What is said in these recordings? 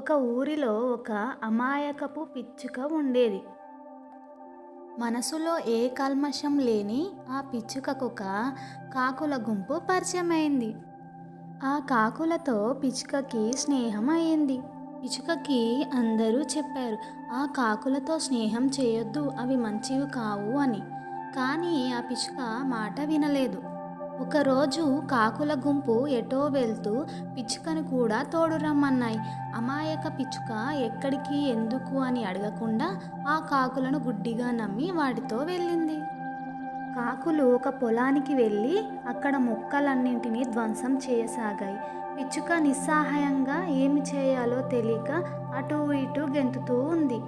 ఒక ఊరిలో ఒక అమాయకపు పిచ్చుక ఉండేది. మనసులో ఏ కల్మషం లేని ఆ పిచ్చుకకొక కాకుల గుంపు పరిచయమైంది. ఆ కాకులతో పిచ్చుకకి స్నేహం అయింది. పిచ్చుకకి అందరూ చెప్పారు, ఆ కాకులతో స్నేహం చేయొద్దు, అవి మంచివి కావు అని. కానీ ఆ పిచ్చుక మాట వినలేదు. ఒకరోజు కాకుల గుంపు ఎటో వెళ్తూ పిచ్చుకను కూడా తోడు రమ్మన్నాయి. అమాయక పిచ్చుక ఎక్కడికి, ఎందుకు అని అడగకుండా ఆ కాకులను గుడ్డిగా నమ్మి వాటితో వెళ్ళింది. కాకులు ఒక పొలానికి వెళ్ళి అక్కడ మొక్కలన్నింటినీ ధ్వంసం చేయసాగాయి. పిచ్చుక నిస్సహాయంగా ఏమి చేయాలో తెలియక అటూ ఇటూ గెంతుతూ ఉంది.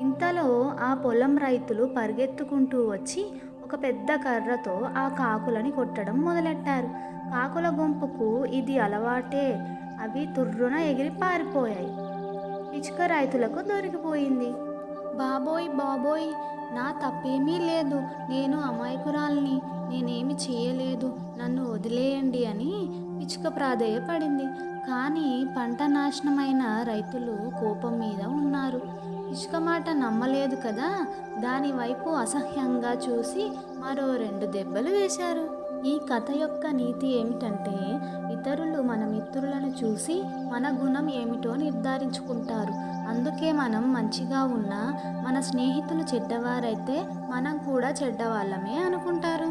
ఇంతలో ఆ పొలం రైతులు పరిగెత్తుకుంటూ వచ్చి ఒక పెద్ద కర్రతో ఆ కాకులని కొట్టడం మొదలెట్టారు. కాకుల గుంపుకు ఇది అలవాటే. అవి తుర్రున ఎగిరి పారిపోయాయి. పిచ్చుక రైతులకు దొరికిపోయింది. బాబోయ్ బాబోయ్, నా తప్పేమీ లేదు, నేను అమాయకురాల్ని, నేనేమి చేయలేదు, నన్ను వదిలేయండి అని పిచ్చుక ప్రాధేయపడింది. కానీ పంట నాశనమైన రైతులు కోపం మీద ఉన్నారు. పిచ్చుక మాట నమ్మలేదు కదా, దానివైపు అసహ్యంగా చూసి మరో 2 దెబ్బలు వేశారు. ఈ కథ యొక్క నీతి ఏమిటంటే, ఇతరులు మన మిత్రులను చూసి మన గుణం ఏమిటో నిర్ధారించుకుంటారు. అందుకే మనం మంచిగా ఉన్నా మన స్నేహితులు చెడ్డవారైతే మనం కూడా చెడ్డవాళ్ళమే అనుకుంటారు.